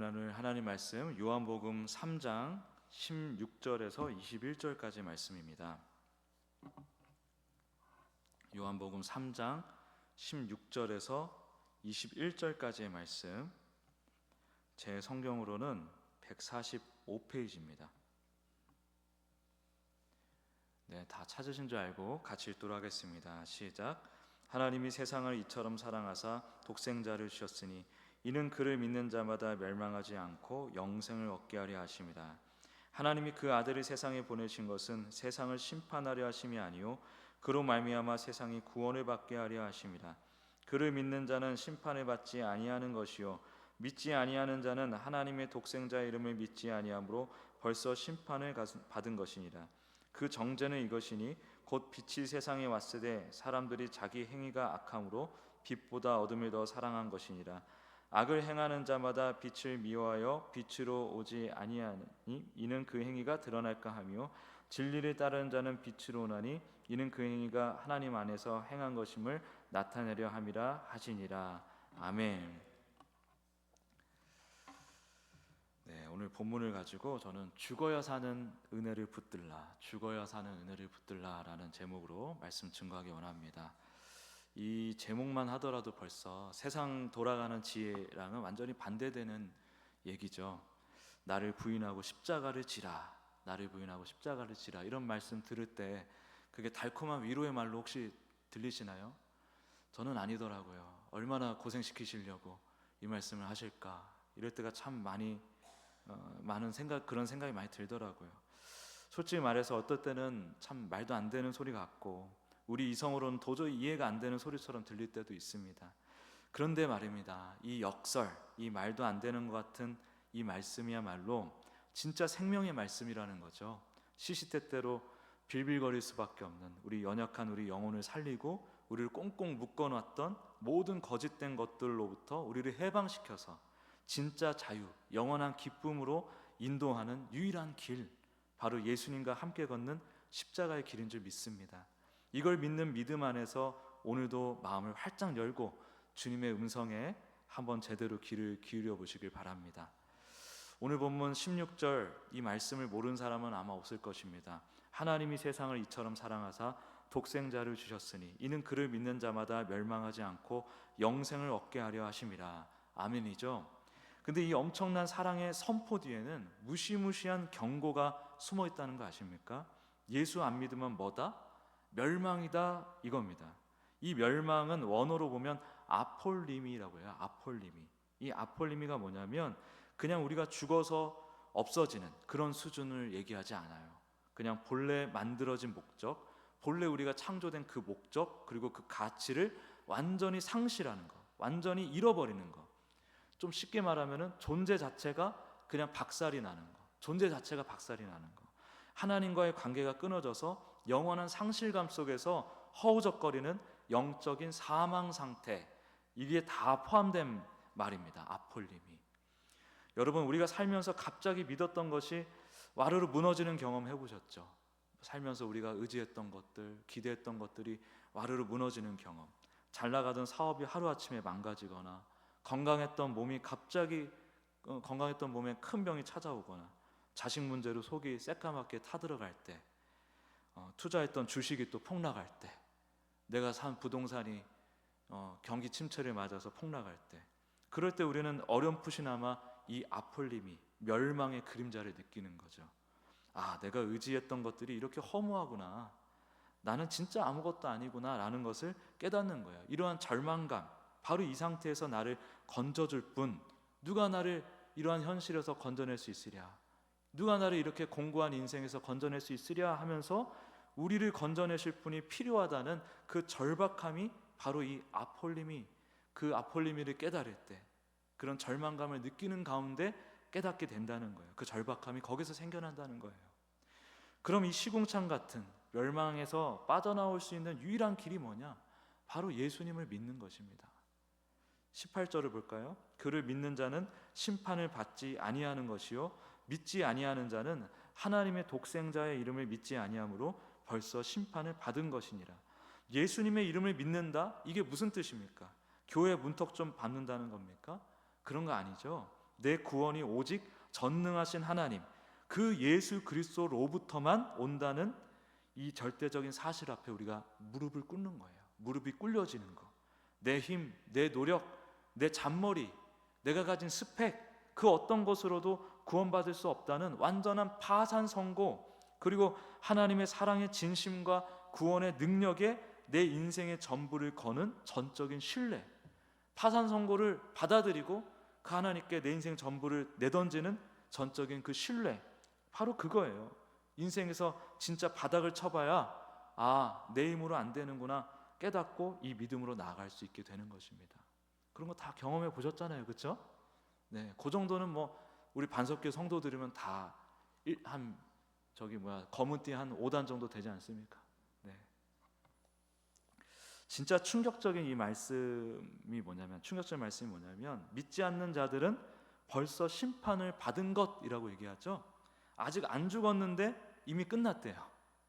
나눌 하나님 말씀 요한복음 3장 16절에서 21절까지 말씀입니다. 요한복음 3장 16절에서 21절까지의 말씀, 제 성경으로는 145페이지입니다. 네, 다 찾으신 줄 알고 같이 읽도록 하겠습니다. 시작. 하나님이 세상을 이처럼 사랑하사 독생자를 주셨으니 이는 그를 믿는 자마다 멸망하지 않고 영생을 얻게 하려 하심이라. 하나님이 그 아들을 세상에 보내신 것은 세상을 심판하려 하심이 아니요 그로 말미암아 세상이 구원을 받게 하려 하심이라. 그를 믿는 자는 심판을 받지 아니하는 것이요 믿지 아니하는 자는 하나님의 독생자의 이름을 믿지 아니하므로 벌써 심판을 받은 것이니라. 그 정죄는 이것이니 곧 빛이 세상에 왔으되 사람들이 자기 행위가 악함으로 빛보다 어둠을 더 사랑한 것이니라. 악을 행하는 자마다 빛을 미워하여 빛으로 오지 아니하니 이는 그 행위가 드러날까 하며 진리를 따르는 자는 빛으로 오나니 이는 그 행위가 하나님 안에서 행한 것임을 나타내려 함이라 하시니라. 아멘. 네, 오늘 본문을 가지고 저는 죽어야 사는 은혜를 붙들라, 죽어야 사는 은혜를 붙들라라는 제목으로 말씀 증거하기 원합니다. 이 제목만 하더라도 벌써 세상 돌아가는 지혜랑은 완전히 반대되는 얘기죠. 나를 부인하고 십자가를 지라, 나를 부인하고 십자가를 지라, 이런 말씀 들을 때 그게 달콤한 위로의 말로 혹시 들리시나요? 저는 아니더라고요. 얼마나 고생시키시려고 이 말씀을 하실까, 이럴 때가 참 많은 그런 생각이 많이 들더라고요. 솔직히 말해서 어떨 때는 참 말도 안 되는 소리 같고 우리 이성으로는 도저히 이해가 안 되는 소리처럼 들릴 때도 있습니다. 그런데 말입니다, 이 역설, 이 말도 안 되는 것 같은 이 말씀이야말로 진짜 생명의 말씀이라는 거죠. 시시때때로 빌빌거릴 수밖에 없는 우리 연약한 우리 영혼을 살리고 우리를 꽁꽁 묶어놨던 모든 거짓된 것들로부터 우리를 해방시켜서 진짜 자유, 영원한 기쁨으로 인도하는 유일한 길, 바로 예수님과 함께 걷는 십자가의 길인 줄 믿습니다. 이걸 믿는 믿음 안에서 오늘도 마음을 활짝 열고 주님의 음성에 한번 제대로 귀를 기울여 보시길 바랍니다. 오늘 본문 16절, 이 말씀을 모르는 사람은 아마 없을 것입니다. 하나님이 세상을 이처럼 사랑하사 독생자를 주셨으니 이는 그를 믿는 자마다 멸망하지 않고 영생을 얻게 하려 하심이라. 아멘이죠. 근데 이 엄청난 사랑의 선포 뒤에는 무시무시한 경고가 숨어 있다는 거 아십니까? 예수 안 믿으면 뭐다? 멸망이다, 이겁니다. 이 멸망은 원어로 보면 아폴리미라고 해요. 아폴리미. 이 아폴리미가 뭐냐면 그냥 우리가 죽어서 없어지는 그런 수준을 얘기하지 않아요. 그냥 본래 만들어진 목적, 본래 우리가 창조된 그 목적, 그리고 그 가치를 완전히 상실하는 거, 완전히 잃어버리는 거. 좀 쉽게 말하면 존재 자체가 그냥 박살이 나는 거, 존재 자체가 박살이 나는 거, 하나님과의 관계가 끊어져서 영원한 상실감 속에서 허우적거리는 영적인 사망 상태, 이게 다 포함된 말입니다. 아폴림이. 여러분, 우리가 살면서 갑자기 믿었던 것이 와르르 무너지는 경험 해보셨죠? 살면서 우리가 의지했던 것들, 기대했던 것들이 와르르 무너지는 경험, 잘 나가던 사업이 하루아침에 망가지거나 건강했던 몸에 큰 병이 찾아오거나 자식 문제로 속이 새까맣게 타들어갈 때, 투자했던 주식이 또 폭락할 때, 내가 산 부동산이 경기 침체를 맞아서 폭락할 때, 그럴 때 우리는 어렴풋이나마 이 아폴림이 멸망의 그림자를 느끼는 거죠. 아, 내가 의지했던 것들이 이렇게 허무하구나, 나는 진짜 아무것도 아니구나 라는 것을 깨닫는 거예요. 이러한 절망감, 바로 이 상태에서 나를 건져줄 분, 누가 나를 이러한 현실에서 건져낼 수 있으랴, 누가 나를 이렇게 공고한 인생에서 건져낼 수 있으랴 하면서 우리를 건져내실 분이 필요하다는 그 절박함이 바로 이 아폴림이, 그 아폴리미를 깨달을 때 그런 절망감을 느끼는 가운데 깨닫게 된다는 거예요. 그 절박함이 거기서 생겨난다는 거예요. 그럼 이 시궁창 같은 멸망에서 빠져나올 수 있는 유일한 길이 뭐냐? 바로 예수님을 믿는 것입니다. 18절을 볼까요? 그를 믿는 자는 심판을 받지 아니하는 것이요 믿지 아니하는 자는 하나님의 독생자의 이름을 믿지 아니하므로 벌써 심판을 받은 것이니라. 예수님의 이름을 믿는다? 이게 무슨 뜻입니까? 교회 문턱 좀 받는다는 겁니까? 그런 거 아니죠. 내 구원이 오직 전능하신 하나님, 그 예수 그리스도로부터만 온다는 이 절대적인 사실 앞에 우리가 무릎을 꿇는 거예요. 무릎이 꿇려지는 거. 내 힘, 내 노력, 내 잔머리, 내가 가진 스펙, 그 어떤 것으로도 구원받을 수 없다는 완전한 파산 선고, 그리고 하나님의 사랑의 진심과 구원의 능력에 내 인생의 전부를 거는 전적인 신뢰, 파산 선고를 받아들이고 그 하나님께 내 인생 전부를 내던지는 전적인 그 신뢰, 바로 그거예요. 인생에서 진짜 바닥을 쳐봐야 내 힘으로 안 되는구나 깨닫고 이 믿음으로 나아갈 수 있게 되는 것입니다. 그런 거 다 경험해 보셨잖아요, 그렇죠? 네, 그 정도는 뭐 우리 반석교 성도들이면 다 검은 띠 한 5단 정도 되지 않습니까? 네. 진짜 충격적인 말씀이 뭐냐면 믿지 않는 자들은 벌써 심판을 받은 것이라고 얘기하죠. 아직 안 죽었는데 이미 끝났대요.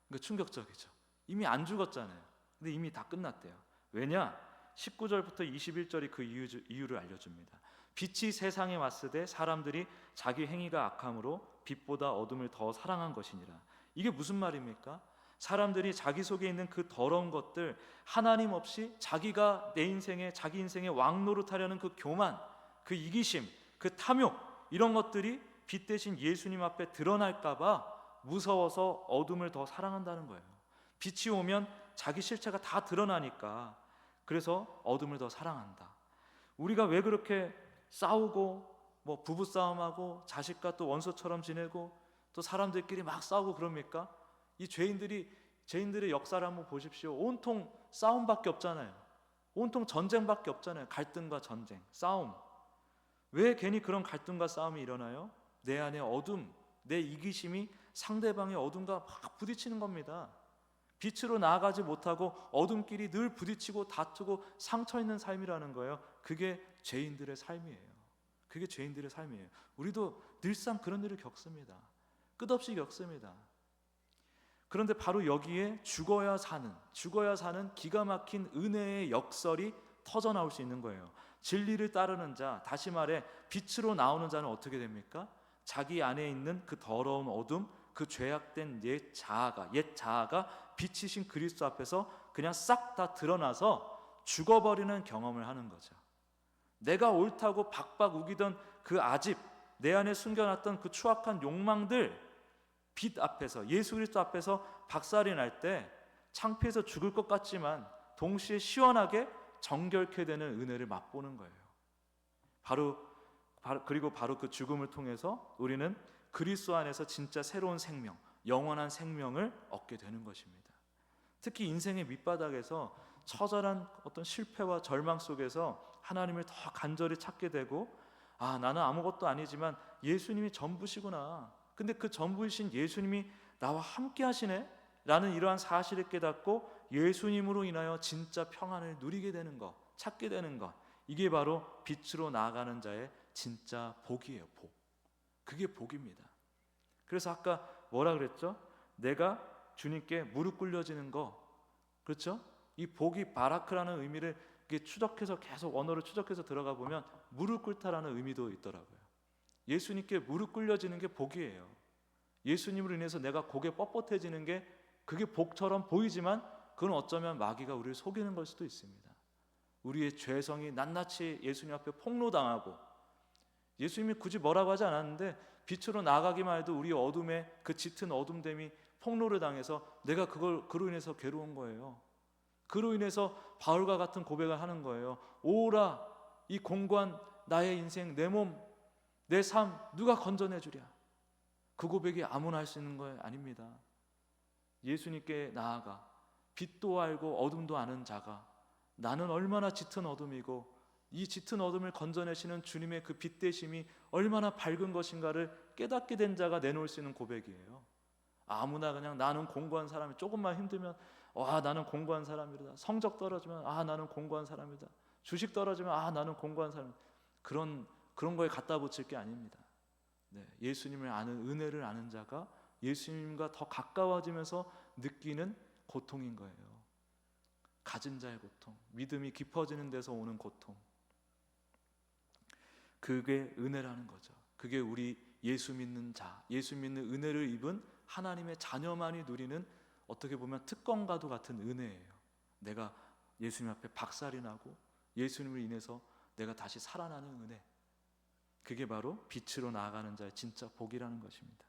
그러니까 충격적이죠. 이미 안 죽었잖아요. 근데 이미 다 끝났대요. 왜냐? 19절부터 21절이 그 이유를 알려줍니다. 빛이 세상에 왔을 때 사람들이 자기 행위가 악함으로 빛보다 어둠을 더 사랑한 것이니라. 이게 무슨 말입니까? 사람들이 자기 속에 있는 그 더러운 것들, 하나님 없이 자기가 자기 인생의 왕노릇하려는 그 교만, 그 이기심, 그 탐욕, 이런 것들이 빛 대신 예수님 앞에 드러날까봐 무서워서 어둠을 더 사랑한다는 거예요. 빛이 오면 자기 실체가 다 드러나니까, 그래서 어둠을 더 사랑한다. 우리가 왜 그렇게 싸우고 뭐 부부싸움하고 자식과 또 원수처럼 지내고 또 사람들끼리 막 싸우고 그럽니까? 이 죄인들의 역사를 한번 보십시오. 온통 싸움밖에 없잖아요. 온통 전쟁밖에 없잖아요. 갈등과 전쟁, 싸움. 왜 괜히 그런 갈등과 싸움이 일어나요? 내 안에 어둠, 내 이기심이 상대방의 어둠과 막 부딪히는 겁니다. 빛으로 나아가지 못하고 어둠끼리 늘 부딪히고 다투고 상처 있는 삶이라는 거예요. 그게 죄인들의 삶이에요. 그게 죄인들의 삶이에요. 우리도 늘상 그런 일을 겪습니다. 끝없이 겪습니다. 그런데 바로 여기에 죽어야 사는 기가 막힌 은혜의 역설이 터져 나올 수 있는 거예요. 진리를 따르는 자, 다시 말해 빛으로 나오는 자는 어떻게 됩니까? 자기 안에 있는 그 더러운 어둠, 그 죄악된 옛 자아가 빛이신 그리스도 앞에서 그냥 싹 다 드러나서 죽어버리는 경험을 하는 거죠. 내가 옳다고 박박 우기던 그 아집, 내 안에 숨겨놨던 그 추악한 욕망들, 빛 앞에서, 예수 그리스도 앞에서 박살이 날 때 창피해서 죽을 것 같지만 동시에 시원하게 정결케 되는 은혜를 맛보는 거예요. 그리고 바로 그 죽음을 통해서 우리는 그리스도 안에서 진짜 새로운 생명, 영원한 생명을 얻게 되는 것입니다. 특히 인생의 밑바닥에서 처절한 어떤 실패와 절망 속에서 하나님을 더 간절히 찾게 되고, 나는 아무것도 아니지만 예수님이 전부시구나. 근데 그 전부이신 예수님이 나와 함께 하시네? 라는 이러한 사실을 깨닫고 예수님으로 인하여 진짜 평안을 누리게 되는 것, 찾게 되는 것, 이게 바로 빛으로 나아가는 자의 진짜 복이에요. 복. 그게 복입니다. 그래서 아까 뭐라 그랬죠? 내가 주님께 무릎 꿇려지는 거, 그렇죠? 이 복이 바라크라는 의미를 추적해서 계속 언어를 추적해서 들어가 보면 무릎 꿇다라는 의미도 있더라고요. 예수님께 무릎 꿇려지는 게 복이에요. 예수님으로 인해서 내가 고개 뻣뻣해지는 게 그게 복처럼 보이지만 그건 어쩌면 마귀가 우리를 속이는 걸 수도 있습니다. 우리의 죄성이 낱낱이 예수님 앞에 폭로당하고, 예수님이 굳이 뭐라고 하지 않았는데 빛으로 나가기만 해도 우리 어둠의 그 짙은 어둠됨이 폭로를 당해서 내가 그로 인해서 괴로운 거예요. 그로 인해서 바울과 같은 고백을 하는 거예요. 오라, 이 공고한 나의 인생, 내 몸, 내 삶 누가 건져내 주랴. 그 고백이 아무나 할 수 있는 거 아닙니다. 예수님께 나아가 빛도 알고 어둠도 아는 자가 나는 얼마나 짙은 어둠이고 이 짙은 어둠을 건져내시는 주님의 그 빛 대심이 얼마나 밝은 것인가를 깨닫게 된 자가 내놓을 수 있는 고백이에요. 아무나 그냥 나는 공고한 사람이, 조금만 힘들면 나는 공고한 사람이다. 성적 떨어지면 나는 공고한 사람이다. 주식 떨어지면 나는 공고한 사람. 그런 거에 갖다 붙일 게 아닙니다. 네, 예수님을 아는, 은혜를 아는 자가 예수님과 더 가까워지면서 느끼는 고통인 거예요. 가진 자의 고통, 믿음이 깊어지는 데서 오는 고통. 그게 은혜라는 거죠. 그게 우리 예수 믿는 자, 예수 믿는 은혜를 입은 하나님의 자녀만이 누리는 어떻게 보면 특권과도 같은 은혜예요. 내가 예수님 앞에 박살이 나고 예수님을 인해서 내가 다시 살아나는 은혜, 그게 바로 빛으로 나아가는 자의 진짜 복이라는 것입니다.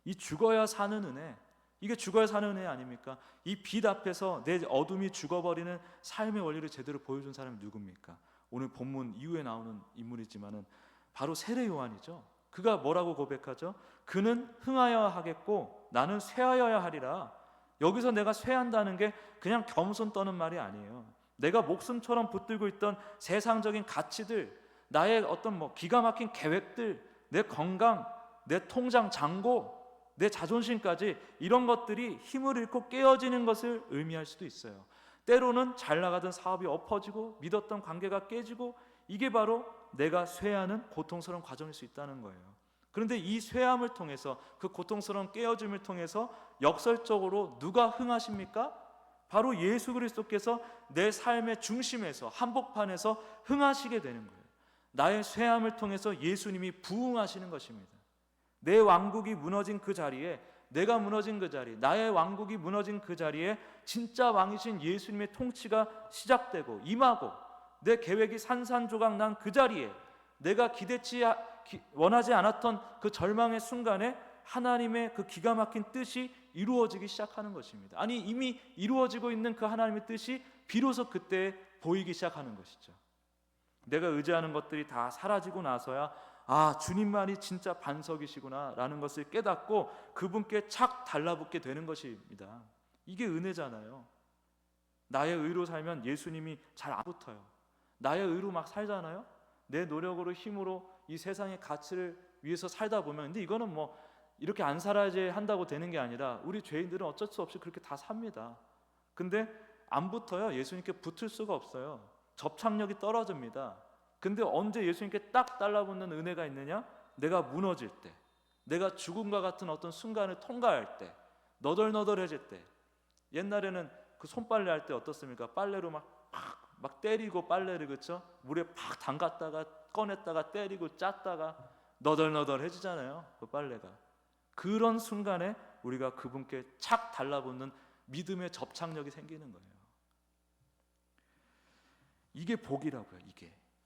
이 죽어야 사는 은혜, 이게 죽어야 사는 은혜 아닙니까? 이 빛 앞에서 내 어둠이 죽어버리는 삶의 원리를 제대로 보여준 사람이 누굽니까? 오늘 본문 이후에 나오는 인물이지만은 바로 세례 요한이죠. 그가 뭐라고 고백하죠? 그는 흥하여야 하겠고 나는 쇠하여야 하리라. 여기서 내가 쇠한다는 게 그냥 겸손 떠는 말이 아니에요. 내가 목숨처럼 붙들고 있던 세상적인 가치들, 나의 어떤 기가 막힌 계획들, 내 건강, 내 통장 잔고, 내 자존심까지, 이런 것들이 힘을 잃고 깨어지는 것을 의미할 수도 있어요. 때로는 잘 나가던 사업이 엎어지고 믿었던 관계가 깨지고, 이게 바로 내가 쇠하는 고통스러운 과정일 수 있다는 거예요. 그런데 이 쇠함을 통해서, 그 고통스러운 깨어짐을 통해서 역설적으로 누가 흥하십니까? 바로 예수 그리스도께서 내 삶의 중심에서, 한복판에서 흥하시게 되는 거예요. 나의 쇠함을 통해서 예수님이 부흥하시는 것입니다. 내 왕국이 무너진 그 자리에, 내가 무너진 그 자리, 나의 왕국이 무너진 그 자리에 진짜 왕이신 예수님의 통치가 시작되고 임하고, 내 계획이 산산조각 난 그 자리에 내가 원하지 않았던 그 절망의 순간에 하나님의 그 기가 막힌 뜻이 이루어지기 시작하는 것입니다. 아니, 이미 이루어지고 있는 그 하나님의 뜻이 비로소 그때 보이기 시작하는 것이죠. 내가 의지하는 것들이 다 사라지고 나서야 주님만이 진짜 반석이시구나 라는 것을 깨닫고 그분께 착 달라붙게 되는 것입니다. 이게 은혜잖아요. 나의 의로 살면 예수님이 잘 안 붙어요. 나의 의로 막 살잖아요. 내 노력으로, 힘으로 이 세상의 가치를 위해서 살다 보면, 근데 이거는 이렇게 안 살아야지 한다고 되는 게 아니라 우리 죄인들은 어쩔 수 없이 그렇게 다 삽니다. 근데 안 붙어요. 예수님께 붙을 수가 없어요. 접착력이 떨어집니다. 근데 언제 예수님께 딱 달라붙는 은혜가 있느냐? 내가 무너질 때, 내가 죽음과 같은 어떤 순간을 통과할 때, 너덜너덜해질 때. 옛날에는 그 손빨래 할 때 어떻습니까? 빨래로 막 때리고 빨래를, 그렇죠? 물에 팍 담갔다가 꺼냈다가 때리고 짰다가 너덜너덜해지잖아요, 그 빨래가. 그런 순간에 우리가 그분께 착 달라붙는 믿음의 접착력이 생기는 거예요. 이게 복이라고요.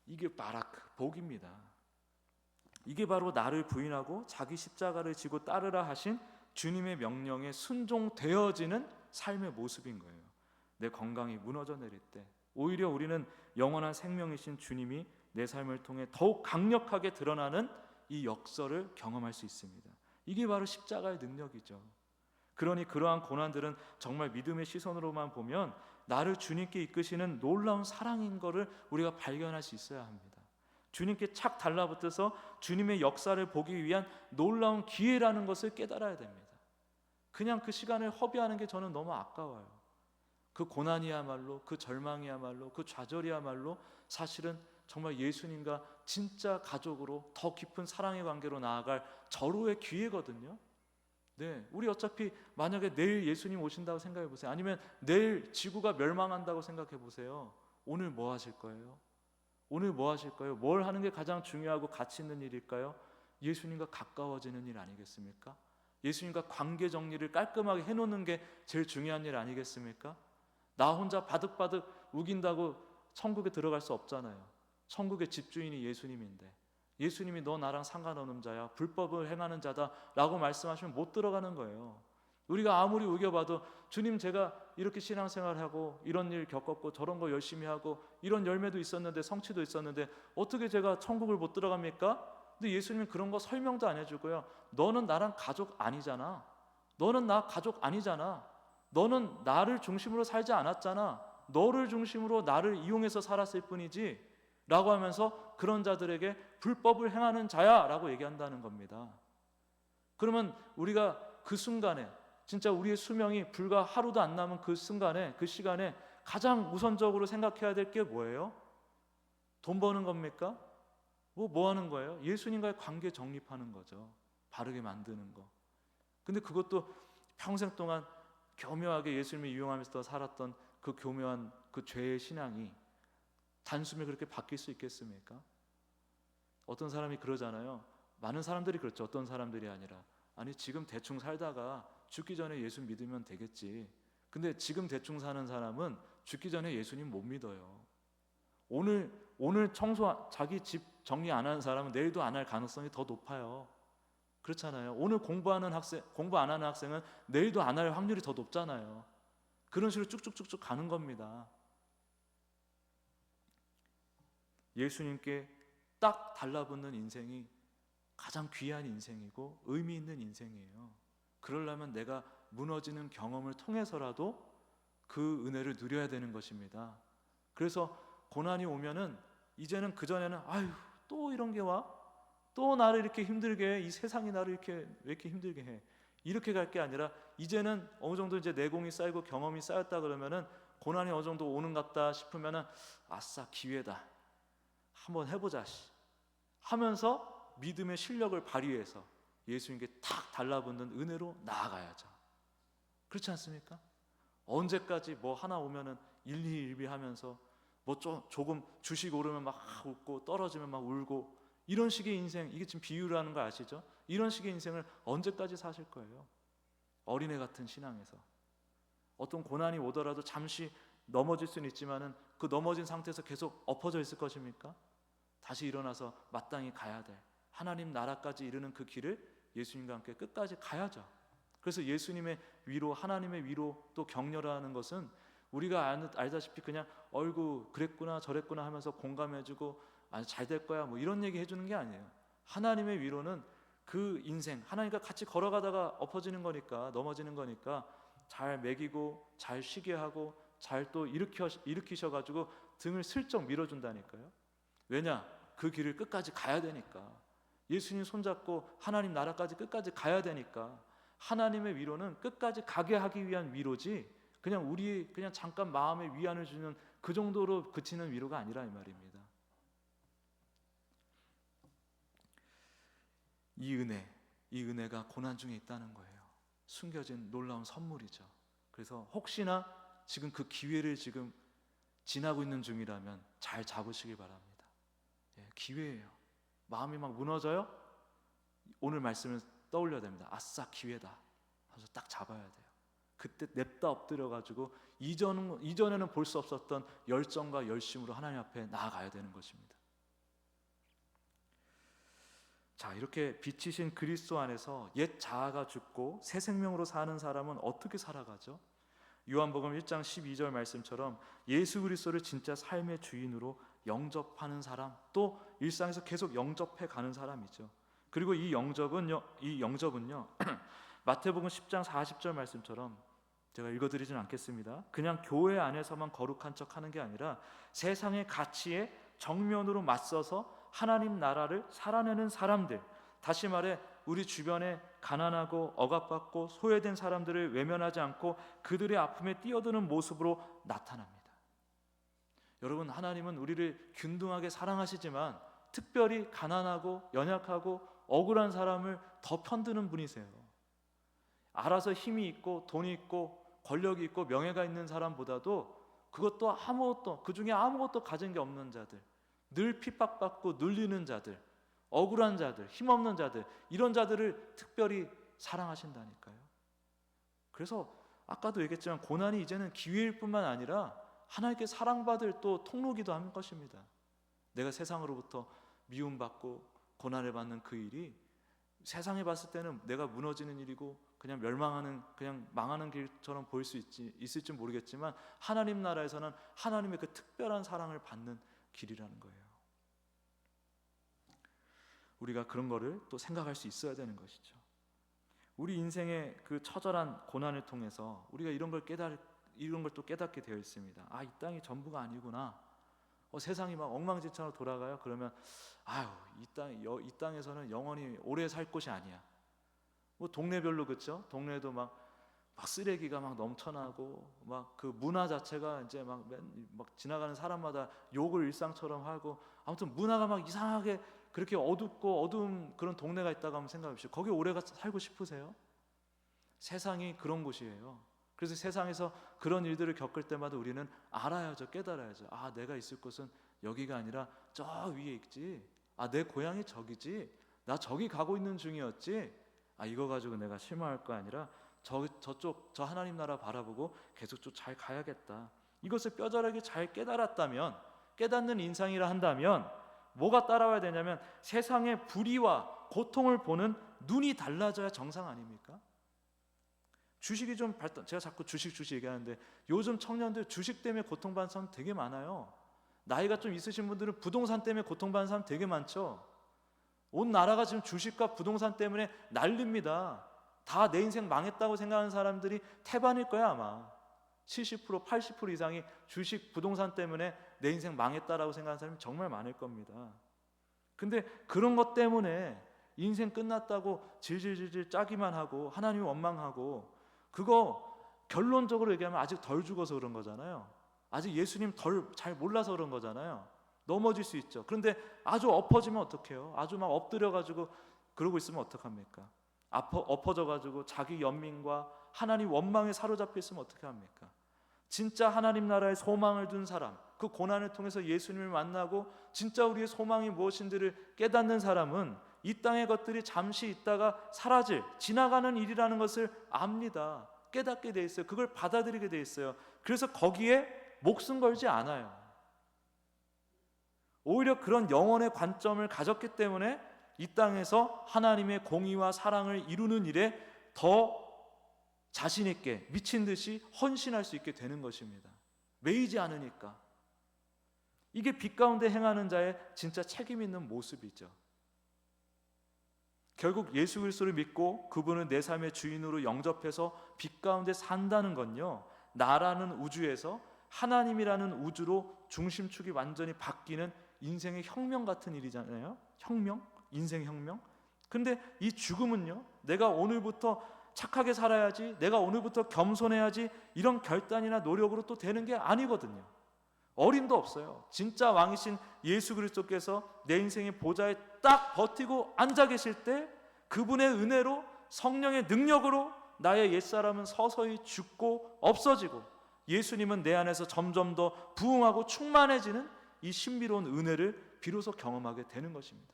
이게 바라크, 복입니다. 이게 바로 나를 부인하고 자기 십자가를 지고 따르라 하신 주님의 명령에 순종되어지는 삶의 모습인 거예요. 내 건강이 무너져 내릴 때 오히려 우리는 영원한 생명이신 주님이 내 삶을 통해 더욱 강력하게 드러나는 이 역설을 경험할 수 있습니다. 이게 바로 십자가의 능력이죠. 그러니 그러한 고난들은 정말 믿음의 시선으로만 보면 나를 주님께 이끄시는 놀라운 사랑인 것을 우리가 발견할 수 있어야 합니다. 주님께 착 달라붙어서 주님의 역사를 보기 위한 놀라운 기회라는 것을 깨달아야 됩니다. 그냥 그 시간을 허비하는 게 저는 너무 아까워요. 그 고난이야말로, 그 절망이야말로, 그 좌절이야말로 사실은 정말 예수님과 진짜 가족으로 더 깊은 사랑의 관계로 나아갈 절호의 기회거든요. 네, 우리 어차피 만약에 내일 예수님 오신다고 생각해 보세요. 아니면 내일 지구가 멸망한다고 생각해 보세요. 오늘 뭐 하실 거예요? 오늘 뭐 하실 거예요? 뭘 하는 게 가장 중요하고 가치 있는 일일까요? 예수님과 가까워지는 일 아니겠습니까? 예수님과 관계 정리를 깔끔하게 해놓는 게 제일 중요한 일 아니겠습니까? 나 혼자 바득바득 우긴다고 천국에 들어갈 수 없잖아요. 천국의 집주인이 예수님인데, 예수님이 너 나랑 상관없는 자야, 불법을 행하는 자다 라고 말씀하시면 못 들어가는 거예요. 우리가 아무리 우겨봐도 주님, 제가 이렇게 신앙생활하고 이런 일 겪었고 저런 거 열심히 하고 이런 열매도 있었는데 성취도 있었는데 어떻게 제가 천국을 못 들어갑니까? 근데 예수님은 그런 거 설명도 안 해주고요. 너는 나랑 가족 아니잖아. 너는 나 가족 아니잖아. 너는 나를 중심으로 살지 않았잖아. 너를 중심으로 나를 이용해서 살았을 뿐이지 라고 하면서 그런 자들에게 불법을 행하는 자야 라고 얘기한다는 겁니다. 그러면 우리가 그 순간에 진짜 우리의 수명이 불과 하루도 안 남은 그 순간에, 그 시간에 가장 우선적으로 생각해야 될 게 뭐예요? 돈 버는 겁니까? 뭐 하는 거예요? 예수님과의 관계 정립하는 거죠. 바르게 만드는 거. 근데 그것도 평생 동안 교묘하게 예수님을 이용하면서 살았던 그 교묘한 그 죄의 신앙이 단숨에 그렇게 바뀔 수 있겠습니까? 어떤 사람이 그러잖아요. 많은 사람들이 그렇죠. 어떤 사람들이 아니라, 아니 지금 대충 살다가 죽기 전에 예수 믿으면 되겠지. 근데 지금 대충 사는 사람은 죽기 전에 예수님 못 믿어요. 오늘 자기 집 정리 안 하는 사람은 내일도 안 할 가능성이 더 높아요. 그렇잖아요. 오늘 공부 안 하는 학생은 내일도 안 할 확률이 더 높잖아요. 그런 식으로 쭉쭉쭉쭉 가는 겁니다. 예수님께 딱 달라붙는 인생이 가장 귀한 인생이고 의미 있는 인생이에요. 그러려면 내가 무너지는 경험을 통해서라도 그 은혜를 누려야 되는 것입니다. 그래서 고난이 오면은 이제는 그전에는 아유 또 이런 게 와? 또 나를 이렇게 힘들게 해? 이 세상이 나를 왜 이렇게 힘들게 해? 이렇게 갈 게 아니라 이제는 어느 정도 이제 내공이 쌓이고 경험이 쌓였다 그러면은 고난이 어느 정도 오는 것 같다 싶으면은 아싸 기회다. 한번 해보자 하면서 믿음의 실력을 발휘해서 예수님께 탁 달라붙는 은혜로 나아가야죠. 그렇지 않습니까? 언제까지 뭐 하나 오면은 일희일비하면서 뭐 조금 주식 오르면 막 웃고 떨어지면 막 울고 이런 식의 인생, 이게 지금 비유라는 거 아시죠? 이런 식의 인생을 언제까지 사실 거예요? 어린애 같은 신앙에서 어떤 고난이 오더라도 잠시 넘어질 수는 있지만은 그 넘어진 상태에서 계속 엎어져 있을 것입니까? 다시 일어나서 마땅히 가야 될 하나님 나라까지 이르는 그 길을 예수님과 함께 끝까지 가야죠. 그래서 예수님의 위로, 하나님의 위로 또 격려라는 것은 우리가 알다시피 그냥 어이구 그랬구나 저랬구나 하면서 공감해주고 아니 잘 될 거야 뭐 이런 얘기 해주는 게 아니에요. 하나님의 위로는 그 인생 하나님과 같이 걸어가다가 엎어지는 거니까, 넘어지는 거니까 잘 먹이고 잘 쉬게 하고 잘 또 일으키셔가지고 등을 슬쩍 밀어준다니까요. 왜냐? 그 길을 끝까지 가야 되니까. 예수님 손잡고 하나님 나라까지 끝까지 가야 되니까. 하나님의 위로는 끝까지 가게 하기 위한 위로지 그냥 그냥 잠깐 마음의 위안을 주는 그 정도로 그치는 위로가 아니라 이 말입니다. 이 은혜가 고난 중에 있다는 거예요. 숨겨진 놀라운 선물이죠. 그래서 혹시나 지금 그 기회를 지금 지나고 있는 중이라면 잘 잡으시길 바랍니다. 기회예요. 마음이 막 무너져요? 오늘 말씀을 떠올려야 됩니다. 아싸 기회다 하면서 딱 잡아야 돼요. 그때 냅다 엎드려가지고 이전에는 볼 수 없었던 열정과 열심으로 하나님 앞에 나아가야 되는 것입니다. 자, 이렇게 빛이신 그리스도 안에서 옛 자아가 죽고 새 생명으로 사는 사람은 어떻게 살아가죠? 요한복음 1장 12절 말씀처럼 예수 그리스도를 진짜 삶의 주인으로 영접하는 사람, 또 일상에서 계속 영접해 가는 사람이죠. 그리고 이 영접은요 마태복음 10장 40절 말씀처럼 제가 읽어드리진 않겠습니다. 그냥 교회 안에서만 거룩한 척하는 게 아니라 세상의 가치에 정면으로 맞서서 하나님 나라를 살아내는 사람들, 다시 말해 우리 주변에 가난하고 억압받고 소외된 사람들을 외면하지 않고 그들의 아픔에 뛰어드는 모습으로 나타납니다. 여러분, 하나님은 우리를 균등하게 사랑하시지만 특별히 가난하고 연약하고 억울한 사람을 더 편드는 분이세요. 알아서 힘이 있고 돈이 있고 권력이 있고 명예가 있는 사람보다도 그것도 아무것도, 그 중에 아무것도 가진 게 없는 자들, 늘 핍박받고 눌리는 자들, 억울한 자들, 힘없는 자들, 이런 자들을 특별히 사랑하신다니까요. 그래서 아까도 얘기했지만 고난이 이제는 기회일 뿐만 아니라 하나님께 사랑받을 또 통로기도 한 것입니다. 내가 세상으로부터 미움받고 고난을 받는 그 일이 세상에 봤을 때는 내가 무너지는 일이고 그냥 그냥 망하는 길처럼 보일 수 있을지 모르겠지만 하나님 나라에서는 하나님의 그 특별한 사랑을 받는 길이라는 거예요. 우리가 그런 거를 또 생각할 수 있어야 되는 것이죠. 우리 인생의 그 처절한 고난을 통해서 우리가 이런 걸 또 깨닫게 되어 있습니다. 아, 이 땅이 전부가 아니구나. 세상이 막 엉망진창으로 돌아가요. 그러면 아유, 이 땅에서는 영원히 오래 살 곳이 아니야. 뭐 동네별로 그렇죠? 동네에도 막 쓰레기가 막 넘쳐나고 막 그 문화 자체가 이제 막 지나가는 사람마다 욕을 일상처럼 하고, 아무튼 문화가 막 이상하게 그렇게 어둡고 어두운 그런 동네가 있다고 한번 생각해 보십시오. 거기 오래 살고 싶으세요? 세상이 그런 곳이에요. 그래서 세상에서 그런 일들을 겪을 때마다 우리는 알아야죠, 깨달아야죠. 아, 내가 있을 곳은 여기가 아니라 저 위에 있지. 내 고향이 저기지, 나 저기 가고 있는 중이었지, 이거 가지고 내가 실망할 거 아니라 저쪽 저 하나님 나라 바라보고 계속 좀 잘 가야겠다. 이것을 뼈저리게 잘 깨닫는 인상이라 한다면 뭐가 따라와야 되냐면 세상의 불의와 고통을 보는 눈이 달라져야 정상 아닙니까? 주식이 좀 발달, 제가 자꾸 주식 얘기하는데 요즘 청년들 주식 때문에 고통받는 사람 되게 많아요. 나이가 좀 있으신 분들은 부동산 때문에 고통받는 사람 되게 많죠. 온 나라가 지금 주식과 부동산 때문에 난립니다. 다 내 인생 망했다고 생각하는 사람들이 태반일 거야 아마. 70%, 80% 이상이 주식, 부동산 때문에 내 인생 망했다라고 생각하는 사람이 정말 많을 겁니다. 근데 그런 것 때문에 인생 끝났다고 질질질질 짜기만 하고 하나님 원망하고, 그거 결론적으로 얘기하면 아직 덜 죽어서 그런 거잖아요. 아직 예수님 덜 잘 몰라서 그런 거잖아요. 넘어질 수 있죠. 그런데 아주 엎어지면 어떡해요? 아주 막 엎드려가지고 그러고 있으면 어떡합니까? 엎어져가지고 자기 연민과 하나님 원망에 사로잡혀 있으면 어떻게 합니까? 진짜 하나님 나라에 소망을 둔 사람, 그 고난을 통해서 예수님을 만나고 진짜 우리의 소망이 무엇인지를 깨닫는 사람은 이 땅의 것들이 잠시 있다가 사라질, 지나가는 일이라는 것을 압니다. 깨닫게 돼 있어요. 그걸 받아들이게 돼 있어요. 그래서 거기에 목숨 걸지 않아요. 오히려 그런 영혼의 관점을 가졌기 때문에 이 땅에서 하나님의 공의와 사랑을 이루는 일에 더 자신 있게 미친 듯이 헌신할 수 있게 되는 것입니다. 매이지 않으니까. 이게 빛 가운데 행하는 자의 진짜 책임 있는 모습이죠. 결국 예수 그리스도를 믿고 그분을 내 삶의 주인으로 영접해서 빛 가운데 산다는 건요, 나라는 우주에서 하나님이라는 우주로 중심축이 완전히 바뀌는 인생의 혁명 같은 일이잖아요. 혁명? 인생 혁명? 근데 이 죽음은요, 내가 오늘부터 착하게 살아야지, 내가 오늘부터 겸손해야지, 이런 결단이나 노력으로 또 되는 게 아니거든요. 어림도 없어요. 진짜 왕이신 예수 그리스도께서 내 인생의 보좌에 딱 버티고 앉아 계실 때 그분의 은혜로, 성령의 능력으로 나의 옛사람은 서서히 죽고 없어지고 예수님은 내 안에서 점점 더 부흥하고 충만해지는 이 신비로운 은혜를 비로소 경험하게 되는 것입니다.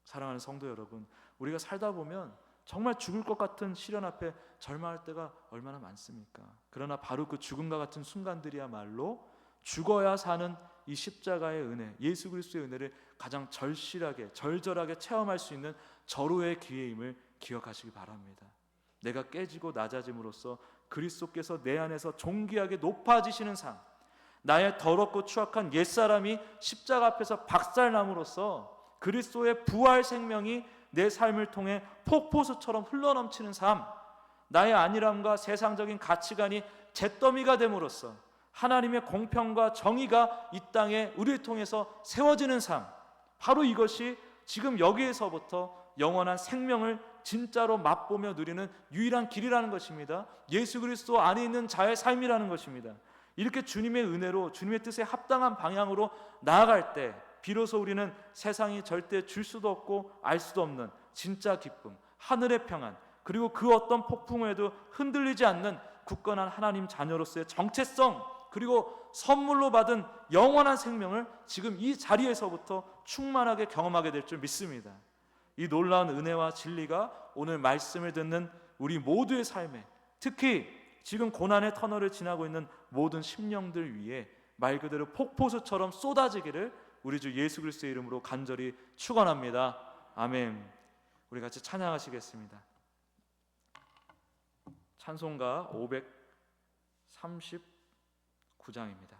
사랑하는 성도 여러분, 우리가 살다 보면 정말 죽을 것 같은 시련 앞에 절망할 때가 얼마나 많습니까? 그러나 바로 그 죽음과 같은 순간들이야말로 죽어야 사는 이 십자가의 은혜, 예수 그리스도의 은혜를 가장 절실하게, 절절하게 체험할 수 있는 절호의 기회임을 기억하시기 바랍니다. 내가 깨지고 낮아짐으로써 그리스도께서 내 안에서 존귀하게 높아지시는 삶, 나의 더럽고 추악한 옛사람이 십자가 앞에서 박살남으로써 그리스도의 부활 생명이 내 삶을 통해 폭포수처럼 흘러넘치는 삶, 나의 안일함과 세상적인 가치관이 잿더미가 됨으로써 하나님의 공평과 정의가 이 땅에 우리를 통해서 세워지는 삶, 바로 이것이 지금 여기에서부터 영원한 생명을 진짜로 맛보며 누리는 유일한 길이라는 것입니다. 예수 그리스도 안에 있는 자의 삶이라는 것입니다. 이렇게 주님의 은혜로 주님의 뜻에 합당한 방향으로 나아갈 때 비로소 우리는 세상이 절대 줄 수도 없고 알 수도 없는 진짜 기쁨, 하늘의 평안, 그리고 그 어떤 폭풍에도 흔들리지 않는 굳건한 하나님 자녀로서의 정체성, 그리고 선물로 받은 영원한 생명을 지금 이 자리에서부터 충만하게 경험하게 될 줄 믿습니다. 이 놀라운 은혜와 진리가 오늘 말씀을 듣는 우리 모두의 삶에, 특히 지금 고난의 터널을 지나고 있는 모든 심령들 위에 말 그대로 폭포수처럼 쏟아지기를 우리 주 예수 그리스도의 이름으로 간절히 축원합니다. 아멘. 우리 같이 찬양하시겠습니다. 찬송가 539장입니다.